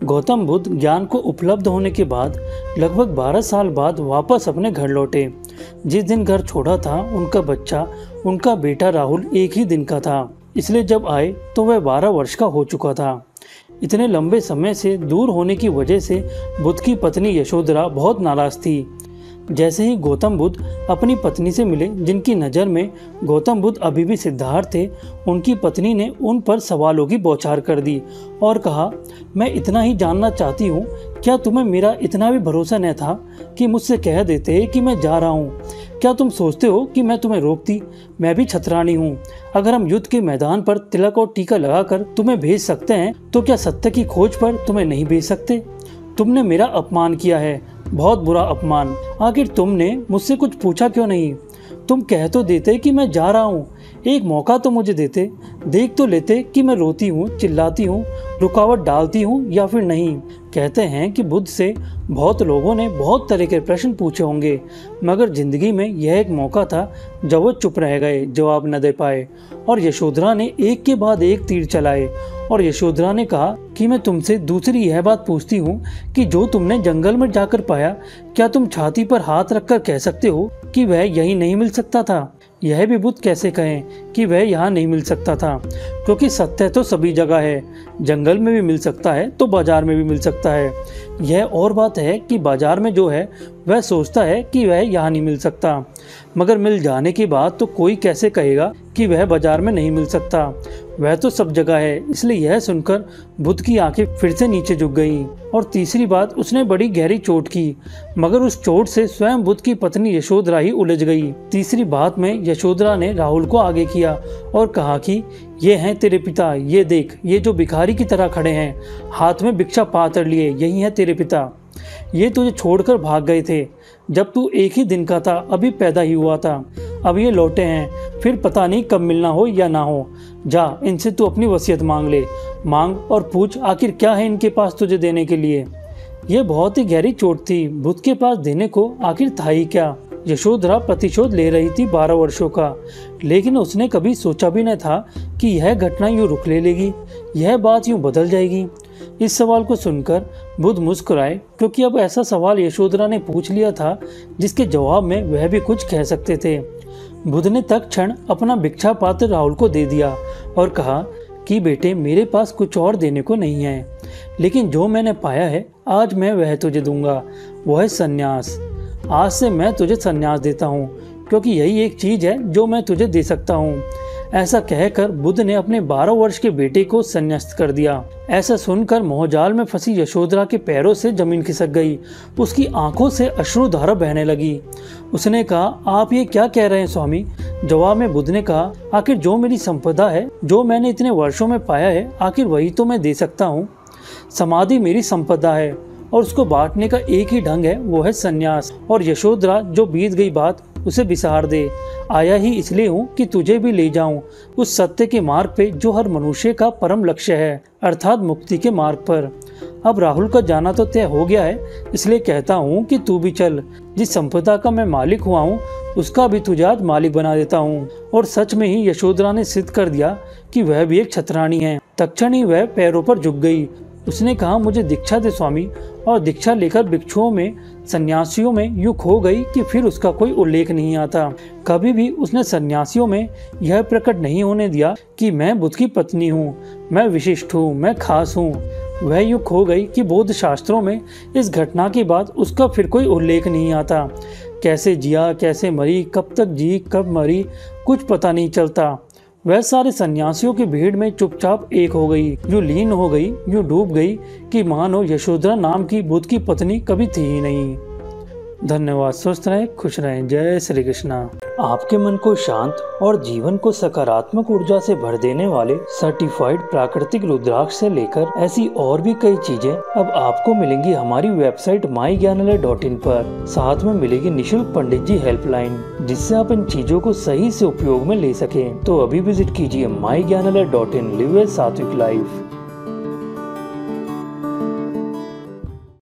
गौतम बुद्ध ज्ञान को उपलब्ध होने के बाद लगभग 12 साल बाद वापस अपने घर लौटे। जिस दिन घर छोड़ा था उनका बेटा राहुल एक ही दिन का था, इसलिए जब आए तो वह 12 वर्ष का हो चुका था। इतने लंबे समय से दूर होने की वजह से बुद्ध की पत्नी यशोधरा बहुत नाराज थी। जैसे ही गौतम बुद्ध अपनी पत्नी से मिले, जिनकी नज़र में गौतम बुद्ध अभी भी सिद्धार्थ थे, उनकी पत्नी ने उन पर सवालों की बौछार कर दी और कहा, मैं इतना ही जानना चाहती हूँ, क्या तुम्हें मेरा इतना भी भरोसा न था कि मुझसे कह देते कि मैं जा रहा हूँ? क्या तुम सोचते हो कि मैं तुम्हें रोकती? मैं भी छतरानी हूँ। अगर हम युद्ध के मैदान पर तिलक और टीका लगाकर तुम्हें भेज सकते हैं तो क्या सत्य की खोज पर तुम्हें नहीं भेज सकते? तुमने मेरा अपमान किया है, बहुत बुरा अपमान। आखिर तुमने मुझसे कुछ पूछा क्यों नहीं? तुम कह तो देते कि मैं जा रहा हूँ, एक मौका तो मुझे देते, देख तो लेते कि मैं रोती हूँ, चिल्लाती हूँ, रुकावट डालती हूँ या फिर नहीं। कहते हैं कि बुद्ध से बहुत लोगों ने बहुत तरह के प्रश्न पूछे होंगे, मगर जिंदगी में यह एक मौका था जब वो चुप रह गए, जवाब न दे पाए। और यशोधरा ने एक के बाद एक तीर चलाए और यशोधरा ने कहा कि मैं तुमसे दूसरी यह बात पूछती हूँ कि जो तुमने जंगल में जाकर पाया, क्या तुम छाती पर हाथ रखकर कह सकते हो कि वह यही नहीं मिल सकता था? यह भी बुद्ध कैसे कहें कि वह यहाँ नहीं मिल सकता था, क्योंकि सत्य तो सभी जगह है। जंगल में भी मिल सकता है तो बाजार में भी मिल सकता है। यह और बात है कि बाजार में जो है वह सोचता है कि वह यहाँ नहीं मिल सकता, मगर मिल जाने के बाद तो कोई कैसे कहेगा कि वह बाजार में नहीं मिल सकता? वह तो सब जगह है। इसलिए यह सुनकर बुद्ध की आंखें फिर से नीचे झुक गईं। और तीसरी बात, उसने बड़ी गहरी चोट की, मगर उस चोट से स्वयं बुद्ध की पत्नी यशोधरा ही उलझ गई। तीसरी बात में यशोधरा ने राहुल को आगे किया और कहा कि ये हैं तेरे पिता, ये देख, ये जो भिखारी की तरह खड़े हैं, हाथ में भिक्षा पात्र लिए, यही है तेरे पिता। ये तुझे छोड़कर भाग गए थे जब तू एक ही दिन का था, अभी पैदा ही हुआ था। अब ये लौटे हैं, फिर पता नहीं कब मिलना हो या ना हो। जा, इनसे तू अपनी वसीयत मांग ले, मांग और पूछ आखिर क्या है इनके पास तुझे देने के लिए। यह बहुत ही गहरी चोट थी। बुद्ध के पास देने को आखिर था ही क्या? यशोधरा प्रतिशोध ले रही थी 12 वर्षों का, लेकिन उसने कभी सोचा भी न था कि यह घटना यूँ रुख ले लेगी, यह बात यूँ बदल जाएगी। इस सवाल को सुनकर बुद्ध मुस्कुराए, क्योंकि अब ऐसा सवाल यशोधरा ने पूछ लिया था जिसके जवाब में वह भी कुछ कह सकते थे। बुद्ध ने तत्क्षण अपना भिक्षा पात्र राहुल को दे दिया और कहा कि बेटे, मेरे पास कुछ और देने को नहीं है, लेकिन जो मैंने पाया है आज मैं वह तुझे दूंगा, वो है संन्यास। आज से मैं तुझे संन्यास देता हूँ, क्योंकि यही एक चीज है जो मैं तुझे दे सकता हूँ। ऐसा कहकर बुद्ध ने अपने 12 वर्ष के बेटे को संन्यास्त कर दिया। ऐसा सुनकर मोहजाल में फंसी यशोधरा के पैरों से जमीन खिसक गई। उसकी आंखों से अश्रुधारा बहने लगी। उसने कहा, आप ये क्या कह रहे हैं स्वामी? जवाब में बुद्ध ने कहा, आखिर जो मेरी संपदा है, जो मैंने इतने वर्षों में पाया है, आखिर वही तो मैं दे सकता हूँ। समाधि मेरी संपदा है और उसको बांटने का एक ही ढंग है, वो है संन्यास। और यशोधरा, जो बीत गई बात उसे बिसार दे। आया ही इसलिए हूँ कि तुझे भी ले जाऊं उस सत्य के मार्ग पे जो हर मनुष्य का परम लक्ष्य है, अर्थात मुक्ति के मार्ग पर। अब राहुल का जाना तो तय हो गया है, इसलिए कहता हूँ कि तू भी चल। जिस संपदा का मैं मालिक हुआ हूँ उसका भी तुझे आज मालिक बना देता हूँ। और सच में ही यशोधरा ने सिद्ध कर दिया कि वह भी एक छतरानी है। तत्क्षण ही वह पैरों पर झुक गई। उसने कहा, मुझे दीक्षा दे स्वामी। और दीक्षा लेकर भिक्षुओं में, सन्यासियों में यूं खो गई कि फिर उसका कोई उल्लेख नहीं आता। कभी भी उसने सन्यासियों में यह प्रकट नहीं होने दिया कि मैं बुद्ध की पत्नी हूँ, मैं विशिष्ट हूँ, मैं खास हूँ। वह यूं खो गई कि बौद्ध शास्त्रों में इस घटना के बाद उसका फिर कोई उल्लेख नहीं आता। कैसे जिया, कैसे मरी, कब तक जी, कब मरी, कुछ पता नहीं चलता। वह सारे सन्यासियों की भीड़ में चुपचाप एक हो गई, यूं लीन हो गई, यूं डूब गई कि मानो यशोधरा नाम की बुद्ध की पत्नी कभी थी ही नहीं। धन्यवाद। स्वस्थ रहें, खुश रहें। जय श्री कृष्णा। आपके मन को शांत और जीवन को सकारात्मक ऊर्जा से भर देने वाले सर्टिफाइड प्राकृतिक रुद्राक्ष से लेकर ऐसी और भी कई चीजें अब आपको मिलेंगी हमारी वेबसाइट myGyanalaya.in पर। साथ में मिलेगी निशुल्क पंडित जी हेल्पलाइन, जिससे आप इन चीजों को सही से उपयोग में ले सकें। तो अभी विजिट कीजिए myGyanalaya.in। लिव ए सात्विक लाइफ।